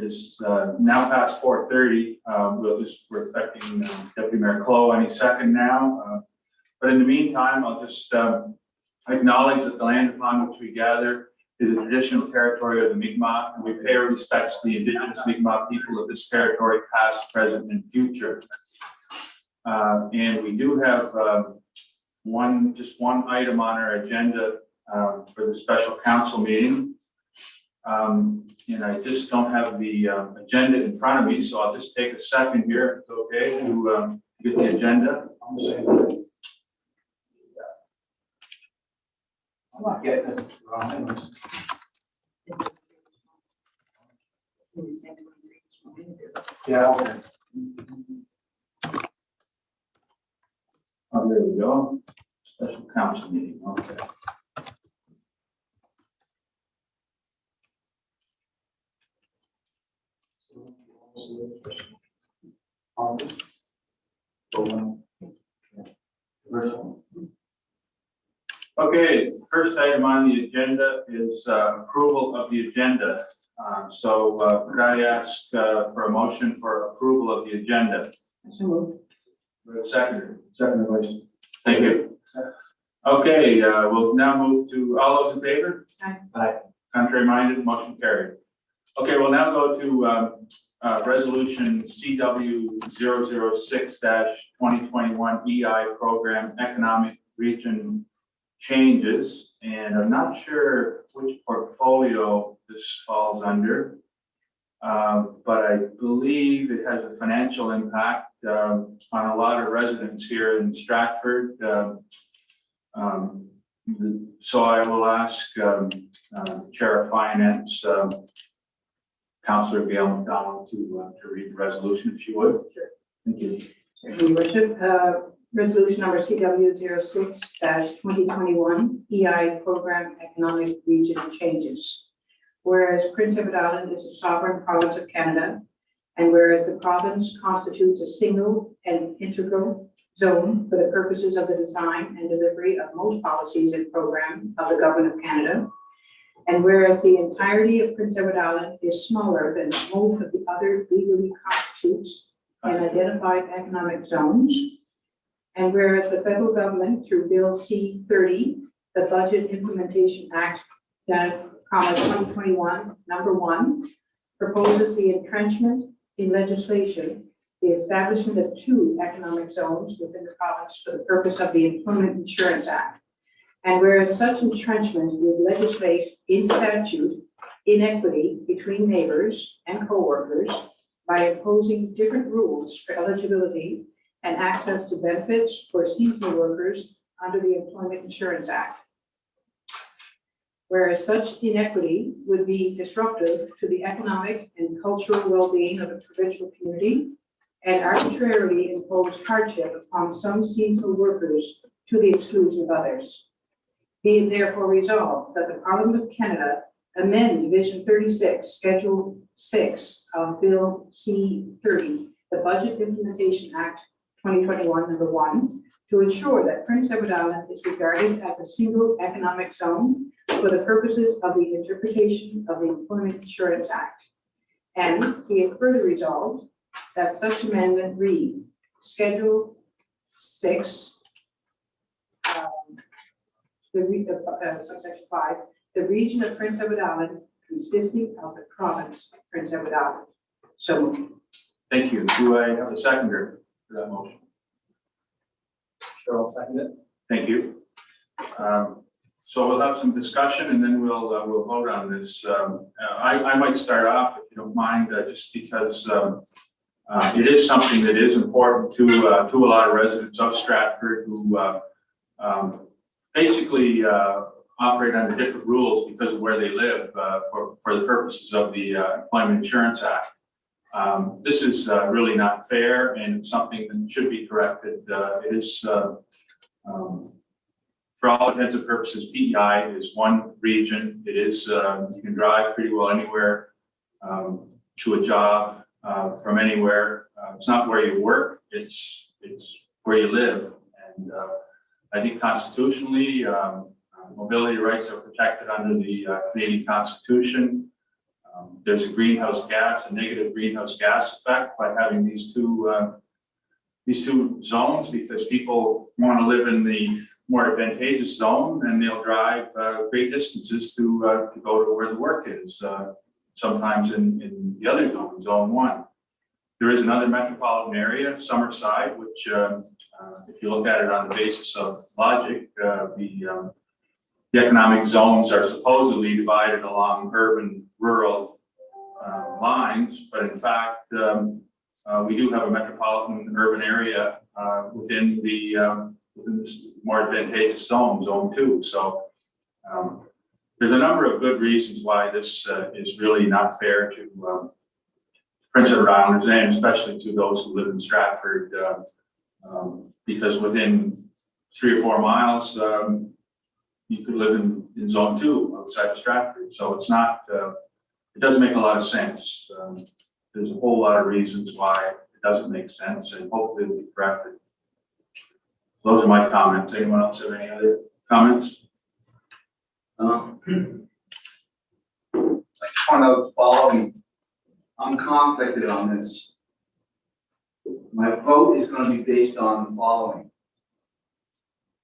is now past 4:30. We're expecting Deputy Mayor Clow any second now. But in the meantime, I'll just acknowledge that the land upon which we gather is a traditional territory of the Mi'kmaq, and we pay our respects to the Indigenous Mi'kmaq people of this territory, past, present, and future. And we do have one item on our agenda for the special council meeting. And I just don't have the agenda in front of me, so I'll just take a second here, if it's okay, to get the agenda. I'm not getting it wrong. Yeah. Oh, there we go. Special council meeting, okay. Okay, first item on the agenda is approval of the agenda. So could I ask for a motion for approval of the agenda? Second. Please. Thank you. Okay, we'll now move to all those in favor? Aye. Aye. Contrary minded, motion carried. Okay, we'll now go to resolution CW 006-2021 EI program economic region changes, and I'm not sure which portfolio this falls under, but I believe it has a financial impact on a lot of residents here in Stratford. So I will ask Chair of Finance, Councillor Gail McDonald, to read the resolution, if you would. Sure. Thank you. Your Worship, resolution number CW 06-2021 EI program economic region changes. Whereas Prince Edward Island is a sovereign province of Canada, and whereas the province constitutes a single and integral zone for the purposes of the design and delivery of most policies and programs of the Government of Canada, and whereas the entirety of Prince Edward Island is smaller than most of the other legally constitutes and identified economic zones, and whereas the federal government through Bill C-30, the Budget Implementation Act, 2021, number 1, proposes the entrenchment in legislation, the establishment of 2 economic zones within the province for the purpose of the Employment Insurance Act. And whereas such entrenchment would legislate in statute inequity between neighbors and co-workers by imposing different rules for eligibility and access to benefits for seasonal workers under the Employment Insurance Act. Whereas such inequity would be disruptive to the economic and cultural well-being of the provincial community and arbitrarily impose hardship upon some seasonal workers to the exclusion of others. Be it therefore resolved that the Parliament of Canada amend Division 36, Schedule 6 of Bill C-30, the Budget Implementation Act 2021, number 1, to ensure that Prince Edward Island is regarded as a single economic zone for the purposes of the interpretation of the Employment Insurance Act. And be it further resolved that such amendment read Schedule 6, subsection 5, the region of Prince Edward Island consisting of the province of Prince Edward Island. So moved. Thank you. Do I have a seconder for that motion? Sure, I'll second it. Thank you. So we'll have some discussion and then we'll vote on this. I might start off, if you don't mind, just because it is something that is important to a lot of residents of Stratford who basically operate under different rules because of where they live for the purposes of the Employment Insurance Act. This is really not fair and something that should be corrected. It is, for all intents and purposes, PEI is one region. It is, you can drive pretty well anywhere to a job from anywhere. It's not where you work, it's where you live. And I think constitutionally, mobility rights are protected under the Canadian Constitution. There's a greenhouse gas, a negative greenhouse gas effect by having these two zones, because people want to live in the more advantageous zone, and they'll drive great distances to go to where the work is, sometimes in the other zone, zone 1. There is another metropolitan area, Summerside, which if you look at it on the basis of logic, the economic zones are supposedly divided along urban-rural lines, but in fact, we do have a metropolitan urban area within this more advantageous zone, zone 2. So there's a number of good reasons why this is really not fair to Prince Edward Islanders, and especially to those who live in Stratford, because within 3 or 4 miles, you could live in zone 2 outside of Stratford. So it's not, it doesn't make a lot of sense. There's a whole lot of reasons why it doesn't make sense, and hopefully it'll be corrected. Those are my comments. Anyone else have any other comments? I just want to follow. I'm conflicted on this. My vote is going to be based on the following.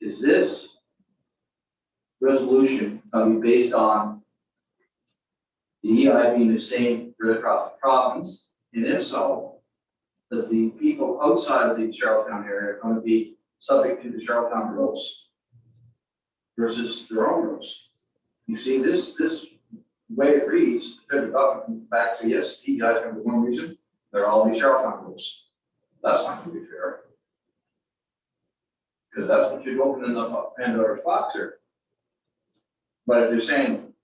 Is this resolution going to be based on the EI being the same right across the province? And if so, does the people outside of the Charlottetown area going to be subject to the Charlottetown rules versus their own rules? You see, this way it reads, the federal government comes back and says, yes, you guys have one reason, they're all the Charlottetown rules. That's not going to be fair. Because that's what you're opening the Pandora's box here. But if you're saying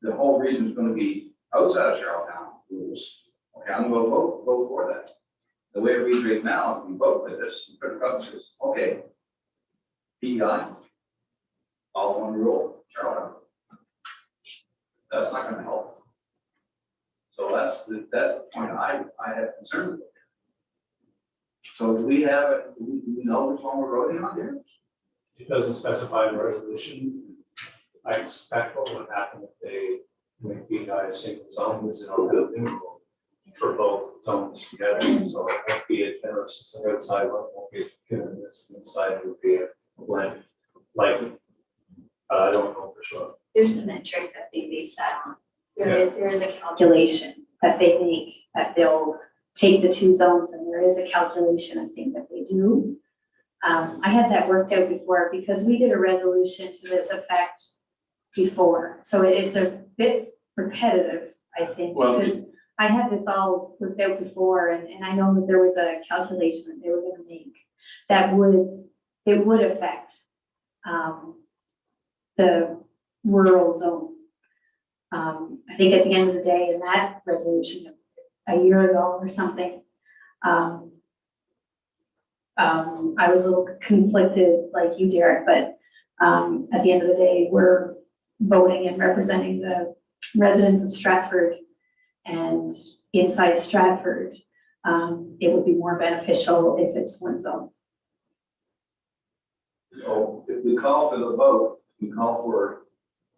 the whole reason is going to be outside of Charlottetown rules, okay, I'm going to vote for that. The way it reads right now, if we vote for this, the federal government says, okay, PEI, all one rule, Charlottetown. That's not going to help. So that's the point I have concerns with. So do we know which one we're voting on here? It doesn't specify the resolution. I expect what would happen if they make BI a single zone, is it all building for both zones together. So it won't be a general system outside, one won't be given this inside, it would be a blend. Likely. I don't know for sure. There's a metric that they base that on. There is a calculation that they make, that they'll take the 2 zones, and there is a calculation, I think, that they do. I had that worked out before because we did a resolution to this effect before. So it's a bit repetitive, I think, Well, because I had this all worked out before, and I know that there was a calculation that they were gonna make that would affect the rural zone. I think at the end of the day, in that resolution a year ago or something, I was a little conflicted like you, Derek, but at the end of the day, we're voting and representing the residents of Stratford, and inside Stratford, it would be more beneficial if it's one zone. So if we call for the vote, we call for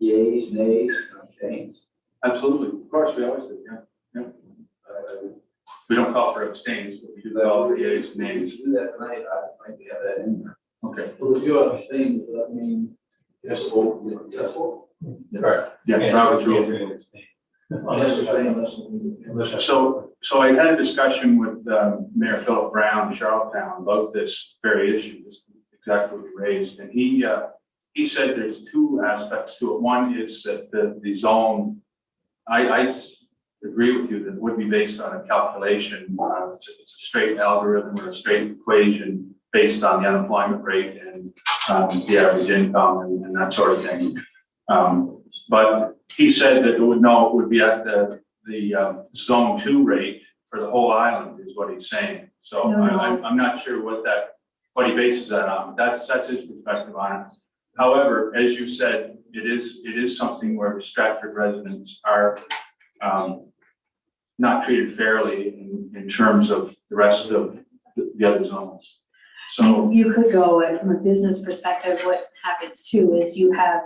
yeas, nays, and abstains. Absolutely. Of course, we always do, yeah. We don't call for abstains, but we do call for yeas, nays. Do that tonight, I might have that in there. Okay. Well, if you abstain, does that mean yes vote? Yes vote? Correct. Yeah, Robert's rule. So I had a discussion with Mayor Philip Brown, Charlottetown, about this very issue, this exactly what you raised, and he said there's 2 aspects to it. One is that the zone, I agree with you that it would be based on a calculation. It's a straight algorithm or a straight equation based on the unemployment rate and the average income and that sort of thing. But he said that it would be at the zone 2 rate for the whole island is what he's saying. So No. I'm not sure what he bases that on. That's his perspective on it. However, as you said, it is something where the Stratford residents are not treated fairly in terms of the rest of the other zones. So You could go from a business perspective, what happens too is you have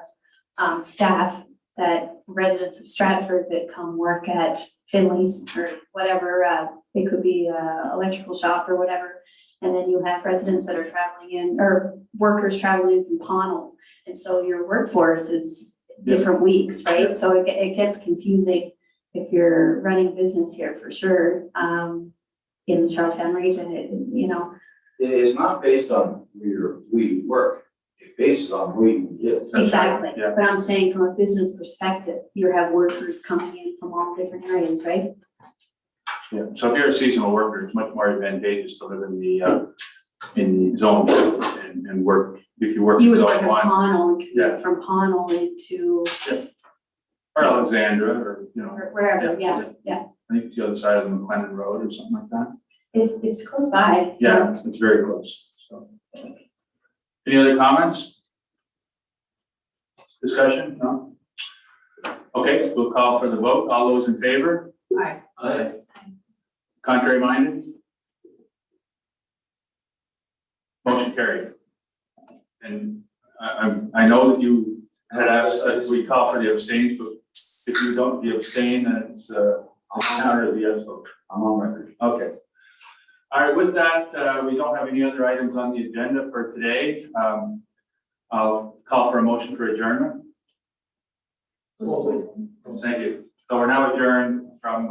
staff that residents of Stratford that come work at Finley's or whatever, it could be a electrical shop or whatever. And then you have residents that are traveling in, or workers traveling in from Pownell. And so your workforce is different weeks, right? So it gets confusing if you're running a business here for sure, in the Charlottetown region, you know. It is not based on where we work, it's based on where you live. right, Exactly, yeah. but I'm saying from a business perspective, you have workers coming in from all different areas, right? Yeah, so if you're a seasonal worker, it's much more advantageous to live in the zone and work, if you work You in would work zone in one Pownell and Yeah. commute from Pownell into or Alexandra or, or wherever, Yeah. yeah. I think it's the other side of the McLennan Road or something like that. It's close by. Yeah, it's very close, so. Any other comments? Discussion? No? Okay, we'll call for the vote. All those in favor? Aye. Contrary minded? Motion carried. And I know that you had asked that we call for the abstains, but if you don't, the abstain, then it's counter the yes vote. I'm on record. Okay. All right, with that, we don't have any other items on the agenda for today. I'll call for a motion for adjournment. Thank you. So we're now adjourned from